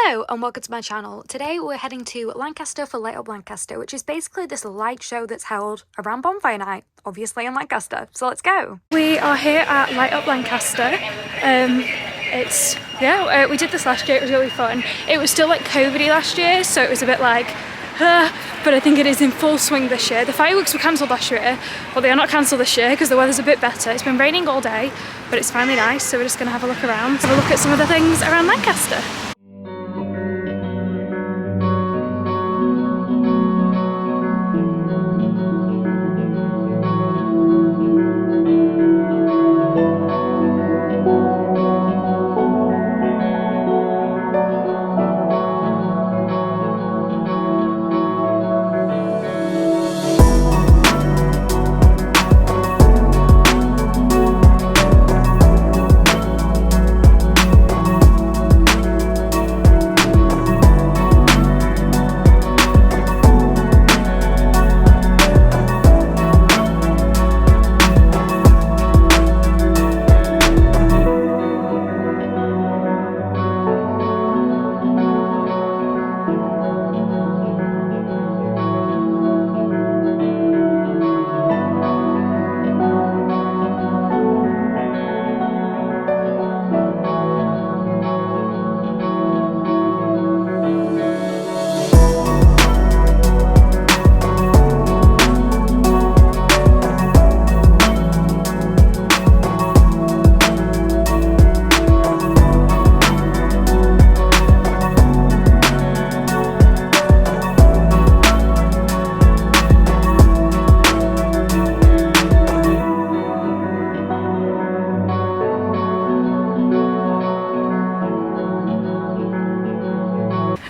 Hello and welcome to my channel. Today we're heading to Lancaster for Light Up Lancaster, which is basically this light show that's held around bonfire night, obviously in Lancaster. So let's go. We are here at Light Up Lancaster. We did this last year, it was really fun. It was still like COVID-y last year, so it was a bit like, but I think it is in full swing this year. The fireworks were cancelled last year, but they are not cancelled this year because the weather's a bit better. It's been raining all day, but it's finally nice, so we're just going to have a look around, have a look at some of the things around Lancaster.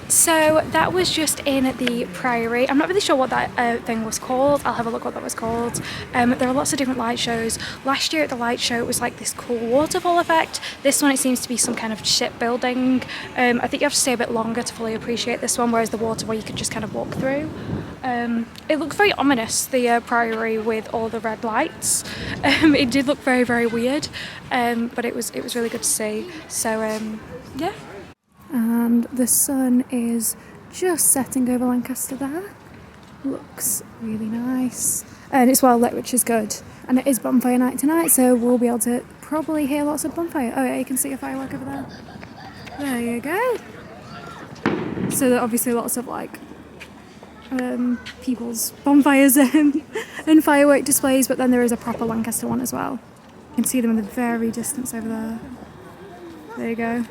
So that was just in the Priory. I'm not really sure what that thing was called. I'll have a look what that was called. There are lots of different light shows. Last year at the light show it was like this cool waterfall effect. This one it seems to be some kind of shipbuilding. I think you have to stay a bit longer to fully appreciate this one, whereas the water where you could just kind of walk through. It looked very ominous, the Priory with all the red lights. It did look very, very weird, but it was really good to see. So yeah. And the sun is just setting over Lancaster there. Looks really nice. And it's well lit, which is good. And it is bonfire night tonight, so we'll be able to probably hear lots of bonfire. Oh yeah, you can see a firework over there. There you go. So there are obviously lots of like people's bonfires and firework displays, but then there is a proper Lancaster one as well. You can see them in the very distance over there. There you go.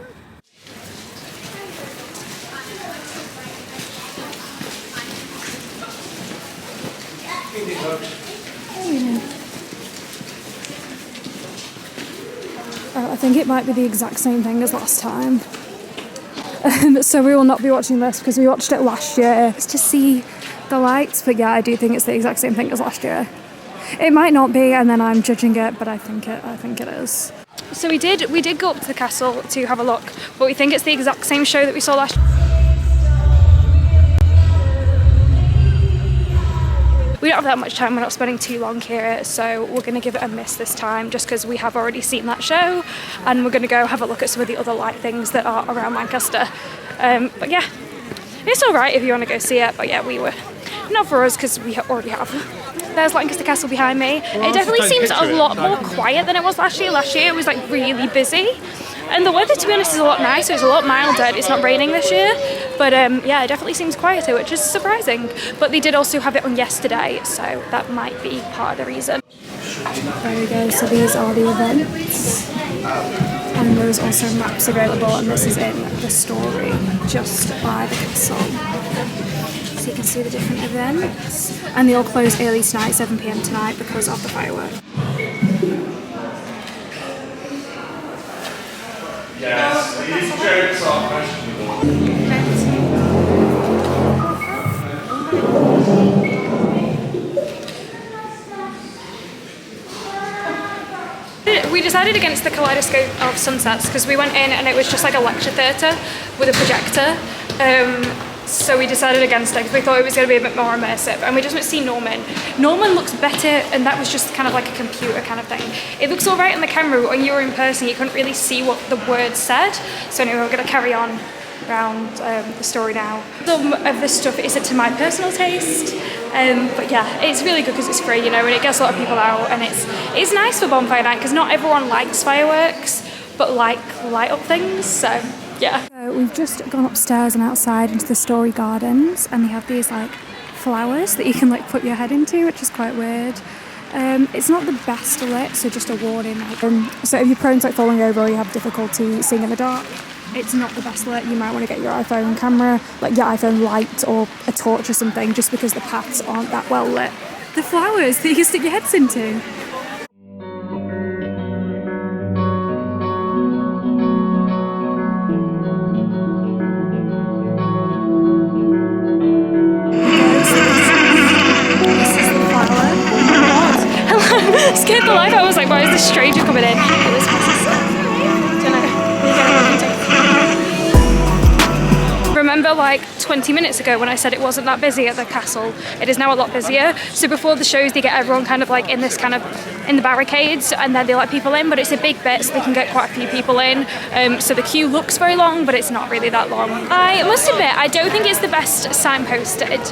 I think it might be the exact same thing as last time. So we will not be watching this because we watched it last year just to see the lights, but yeah, I do think it's the exact same thing as last year. It might not be, and then I'm judging it, but I think it is. So we did go up to the castle to have a look, but we think it's the exact same show that we saw last year. We don't have that much time, we're not spending too long here, so we're going to give it a miss this time just because we have already seen that show, and we're going to go have a look at some of the other light things that are around Lancaster. But yeah, it's alright if you want to go see it, but yeah, we were not for us because we already have. There's Lancaster Castle behind me. It definitely seems a lot more quiet than it was last year. Last year it was like really busy. And the weather, to be honest, is a lot nicer. It's a lot milder. It's not raining this year. But yeah, it definitely seems quieter, which is surprising. But they did also have it on yesterday, so that might be part of the reason. There we go. So these are the events. And there's also maps available, and this is in the story just by the castle. So you can see the different events. And they all close early tonight, 7 PM tonight, because of the fireworks. Yes, these jokes are questionable. We decided against the kaleidoscope of sunsets because we went in and it was just like a lecture theatre with a projector. So we decided against it because we thought it was going to be a bit more immersive, and we just went to see Norman. Norman looks better, and that was just kind of like a computer kind of thing. It looks all right on the camera, but when you were in person you couldn't really see what the words said. So anyway, we're going to carry on around the story now. Some of this stuff isn't to my personal taste, but yeah, it's really good because it's free, you know, and it gets a lot of people out, and it's nice for bonfire night because not everyone likes fireworks, but like light up things, so yeah. So we've just gone upstairs and outside into the Story Gardens, and they have these like flowers that you can like put your head into, which is quite weird. It's not the best lit, so just a warning. So if you're prone to like falling over or you have difficulty seeing in the dark, it's not the best lit. You might want to get your iPhone camera, like your iPhone light or a torch or something, just because the paths aren't that well lit. The flowers that you can stick your heads into. Scared the life out. I was like, why is this stranger coming in? Remember like 20 minutes ago when I said it wasn't that busy at the castle? It is now a lot busier. So before the shows they get everyone kind of like in this kind of in the barricades, and then they let people in, but it's a big bit so they can get quite a few people in. So the queue looks very long, but it's not really that long. I must admit, I don't think it's the best signposted.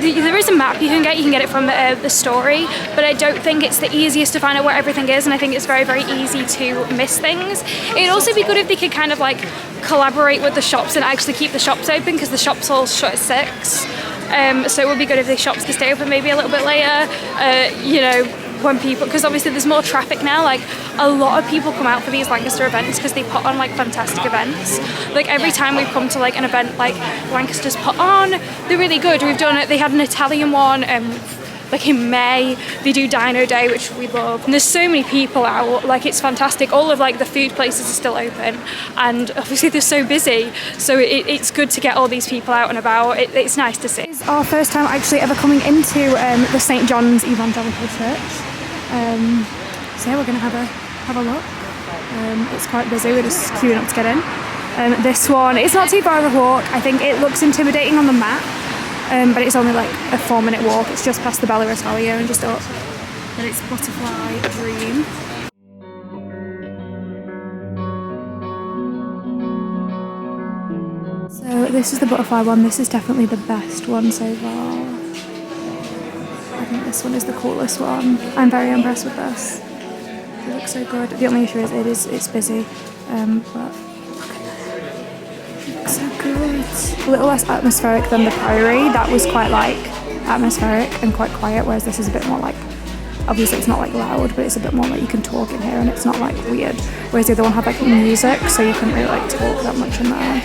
There is a map you can get it from the story, but I don't think it's the easiest to find out where everything is, and I think it's very, very easy to miss things. It'd also be good if they could kind of like collaborate with the shops and actually keep the shops open, because the shops all shut at 6. So it would be good if the shops could stay open maybe a little bit later, you know, when people, because obviously there's more traffic now. Like a lot of people come out for these Lancaster events because they put on like fantastic events. Like every time we've come to like an event like Lancaster's put on, they're really good. We've done it, they had an Italian one like in May. They do Dino Day, which we love, and there's so many people out, like it's fantastic. All of like the food places are still open, and obviously they're so busy, so it's good to get all these people out and about. It's nice to see. It's our first time actually ever coming into the St. John's Evangelical Church, so yeah, we're gonna have a look. It's quite busy, we're just queuing up to get in. This one, it's not too far of a walk. I think it looks intimidating on the map, but it's only like a 4-minute walk. It's just past the Bella Italia and just up. But it's Butterfly Dream. So this is the butterfly one. This is definitely the best one so far. I think this one is the coolest one. I'm very impressed with this. It looks so good. The only issue is it's busy, but so good. A little less atmospheric than the Priory. That was quite like atmospheric and quite quiet, whereas this is a bit more like, obviously it's not like loud, but it's a bit more like you can talk in here and it's not like weird. Whereas the other one had like music, so you couldn't really like talk that much in there.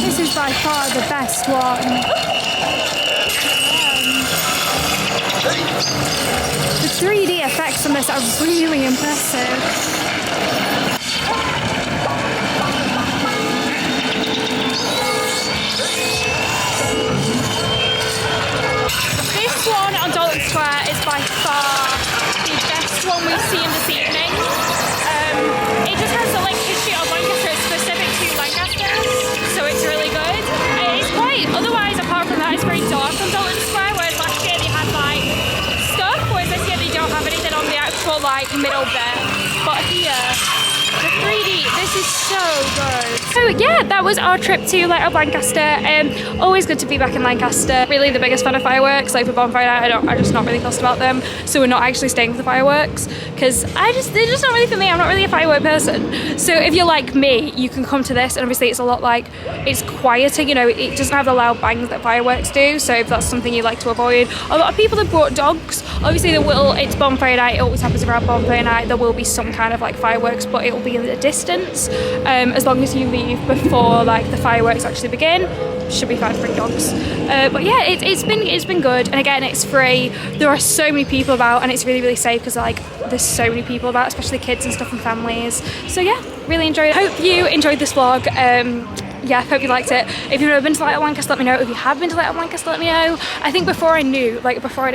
This is by far the best one. The 3D effects on this are really impressive. This one on Dalton Square is by far the best one we've seen this evening. It just has the like history of Lancaster, it's specific to Lancaster, so it's really good. It's quite, otherwise apart from that, it's very dark on Dalton Square, whereas last year they had like stuff, whereas this year like middle bit, but here, the 3D, this is so good. So yeah, that was our trip to Light Up Lancaster. Always good to be back in Lancaster. Really the biggest fan of fireworks. Like for bonfire night, I'm just not really fussed about them. So we're not actually staying for the fireworks because they're just not really for me. I'm not really a firework person. So if you're like me, you can come to this, and obviously it's a lot like, it's quieter, you know, it doesn't have the loud bangs that fireworks do. So if that's something you like to avoid, a lot of people have brought dogs. Obviously it's bonfire night, it always happens around bonfire night. There will be some kind of like fireworks, but it will be in the distance. As long as you leave before like the fireworks actually begin, should be fine to bring dogs. But yeah, it's been good, and again, it's free. There are so many people about, and it's really, really safe because like there's so many people about, especially kids and stuff and families. So yeah, really enjoyed it. Hope you enjoyed this vlog. Yeah, hope you liked it. If you've never been to Light Up Lancaster, let me know. If you have been to Light Up Lancaster, let me know. I think before I'd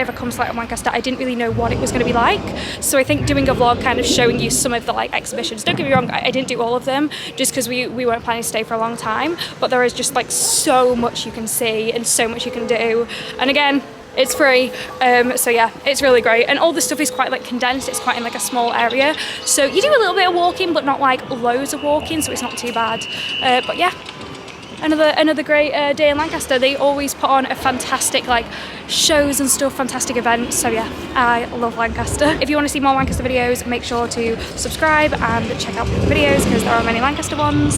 ever come to Light Up Lancaster, I didn't really know what it was going to be like. So I think doing a vlog kind of showing you some of the like exhibitions. Don't get me wrong, I didn't do all of them just because we weren't planning to stay for a long time. But there is just like so much you can see and so much you can do. And again, it's free, so yeah, it's really great, and all the stuff is quite like condensed. It's quite in like a small area, so you do a little bit of walking, but not like loads of walking, so it's not too bad. But yeah, another great day in Lancaster. They always put on a fantastic like shows and stuff, fantastic events. So yeah, I love Lancaster. If you want to see more Lancaster videos, make sure to subscribe and check out the videos because there are many Lancaster ones.